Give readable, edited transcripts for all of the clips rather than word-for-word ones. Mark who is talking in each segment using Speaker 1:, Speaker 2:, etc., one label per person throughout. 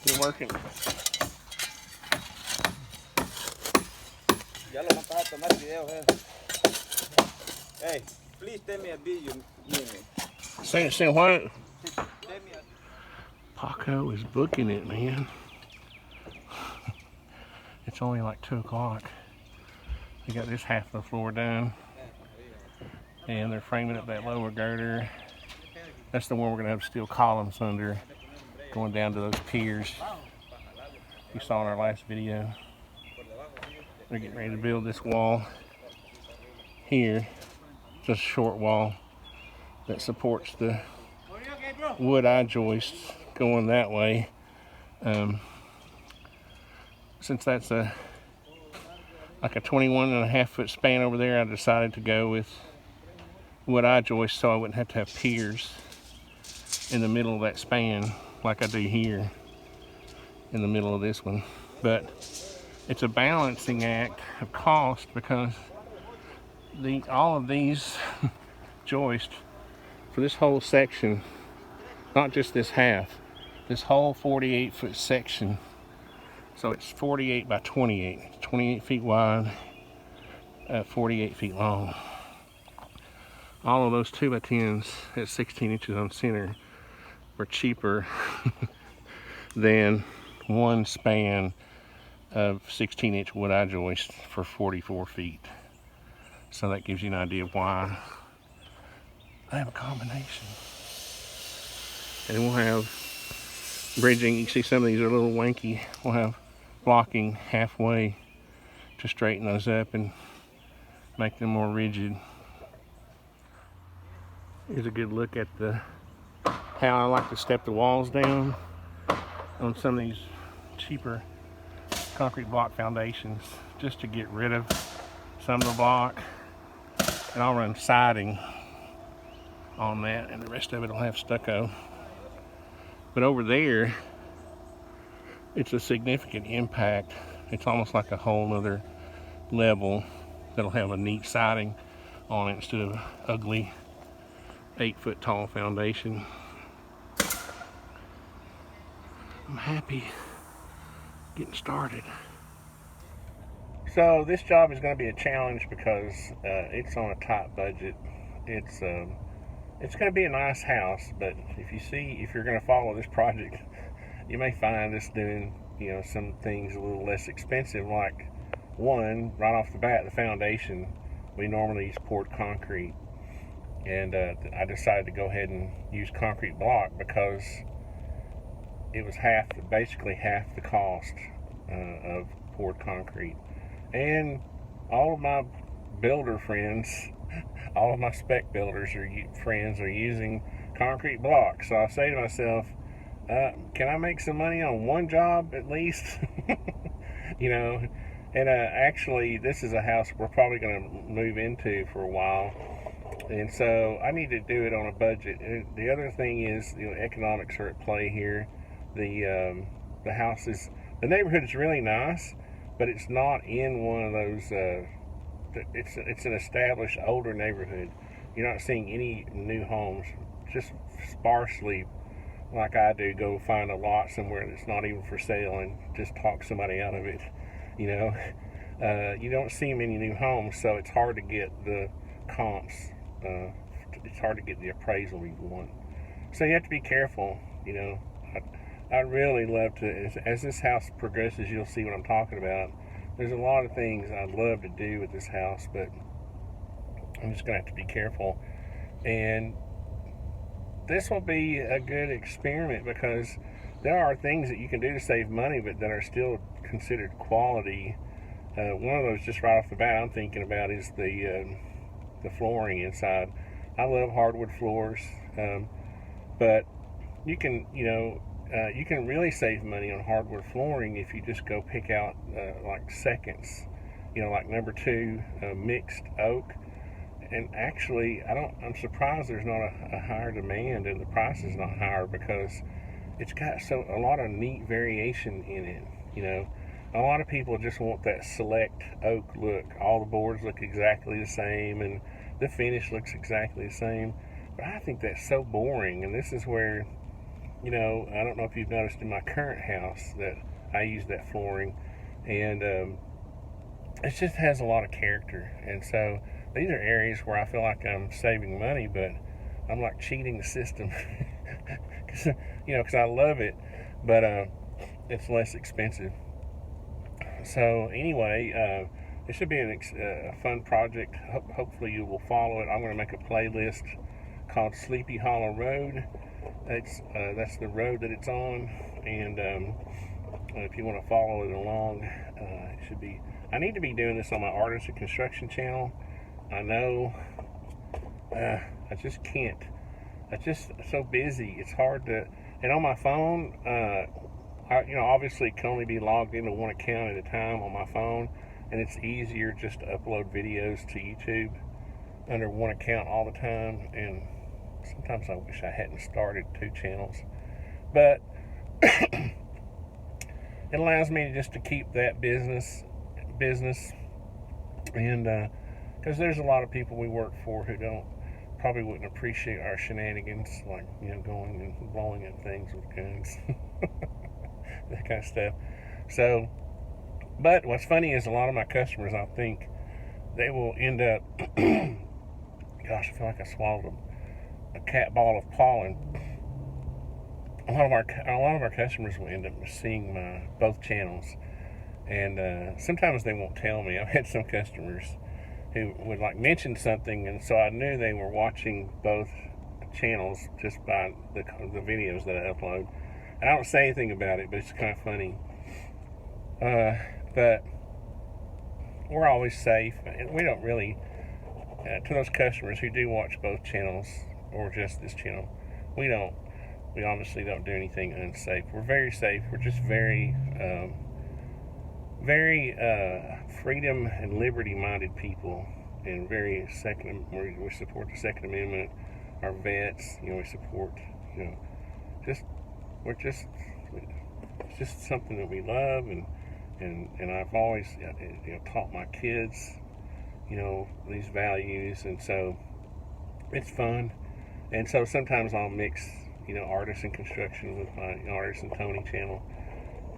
Speaker 1: You're working.
Speaker 2: Ya lo mandas a tomar video, Hey, please take me a video,
Speaker 1: Say what?
Speaker 2: Take me a...
Speaker 1: Paco is booking it, man. It's only like 2 o'clock. They got this half of the floor done. And they're framing up that lower girder. That's the one we're gonna have steel columns under, going down to those piers you saw in our last video. They're getting ready to build this wall here, just a short wall that supports the wood eye joists going that way. Since that's like a 21.5 foot span over there, I decided to go with wood eye joists so I wouldn't have to have piers in the middle of that span like I do here in the middle of this one. But it's a balancing act of cost because all of these joists for this whole section, not just this half, this whole 48 foot section, so it's 48 by 28, 28 feet wide, 48 feet long. All of those 2x10s at 16 inches on center were cheaper than one span of 16-inch wood eye joist for 44 feet. So that gives you an idea of why I have a combination. And we'll have bridging. You see some of these are a little wanky. We'll have blocking halfway to straighten those up and make them more rigid. Here's a good look at how I like to step the walls down on some of these cheaper concrete block foundations, just to get rid of some of the block. And I'll run siding on that, and the rest of it will have stucco. But over there, it's a significant impact. It's almost like a whole nother level that'll have a neat siding on it instead of ugly 8 foot tall foundation. I'm happy getting started. So this job is going to be a challenge because it's on a tight budget. It's going to be a nice house, but if you're going to follow this project, you may find us doing some things a little less expensive. Like one, right off the bat, the foundation, we normally use poured concrete, and I decided to go ahead and use concrete block because it was basically half the cost of poured concrete. And all of my builder friends, all of my spec builders friends are using concrete block. So I say to myself, can I make some money on one job at least? And actually this is a house we're probably going to move into for a while. And so I need to do it on a budget. And the other thing is, economics are at play here. The neighborhood is really nice, but it's not in one of those, it's an established older neighborhood. You're not seeing any new homes, just sparsely, like I do, go find a lot somewhere that's not even for sale and just talk somebody out of it. You don't see many new homes, so it's hard to get the comps. It's hard to get the appraisal we want. So you have to be careful. I'd really love to, as this house progresses, you'll see what I'm talking about. There's a lot of things I'd love to do with this house, but I'm just going to have to be careful. And this will be a good experiment because there are things that you can do to save money, but that are still considered quality. One of those, just right off the bat, I'm thinking about is the flooring inside. I love hardwood floors, but you can really save money on hardwood flooring if you just go pick out like seconds, like number 2 mixed oak. And actually, I'm surprised there's not a higher demand and the price is not higher because it's got a lot of neat variation in it. A lot of people just want that select oak look. All the boards look exactly the same and the finish looks exactly the same. But I think that's so boring, and this is where you know, I don't know if you've noticed in my current house that I use that flooring, and it just has a lot of character. And so these are areas where I feel like I'm saving money, but I'm like cheating the system, because I love it, but it's less expensive. So anyway, it should be a fun project. Hopefully you will follow it. I'm going to make a playlist called Sleepy Hollow Road. That's the road that it's on, and if you want to follow it along, it should be. I need to be doing this on my Artisan Construction channel. I know, I just can't. I'm just so busy. It's hard to, and on my phone, obviously it can only be logged into one account at a time on my phone, and it's easier just to upload videos to YouTube under one account all the time. And sometimes I wish I hadn't started 2 channels, but it allows me just to keep that business, and because there's a lot of people we work for who probably wouldn't appreciate our shenanigans, like going and blowing up things with guns, that kind of stuff. So, but what's funny is a lot of my customers, I think, they will end up. Gosh, I feel like I swallowed a cat ball of pollen. A lot of our customers will end up seeing my both channels, and sometimes they won't tell me. I've had some customers who would like mention something, and so I knew they were watching both channels just by the videos that I upload. And I don't say anything about it, but it's kind of funny. But we're always safe, and we don't really. To those customers who do watch both channels or just this channel, we obviously don't do anything unsafe. We're very safe. We're just very freedom and liberty minded people, and we support the Second Amendment, our vets, we support, it's just something that we love, and I've always taught my kids these values, and so it's fun. And so sometimes I'll mix artisan construction with my ArtisanTony channel,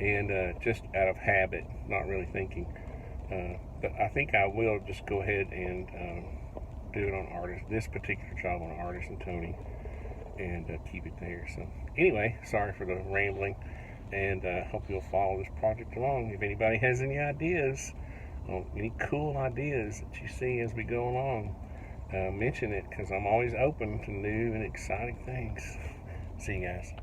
Speaker 1: and just out of habit, not really thinking, but I think I will just go ahead and do it on this particular job on ArtisanTony, and keep it there. So anyway, sorry for the rambling, and hope you'll follow this project along. If anybody has any ideas, any cool ideas that you see as we go along, mention it, because I'm always open to new and exciting things. See you guys.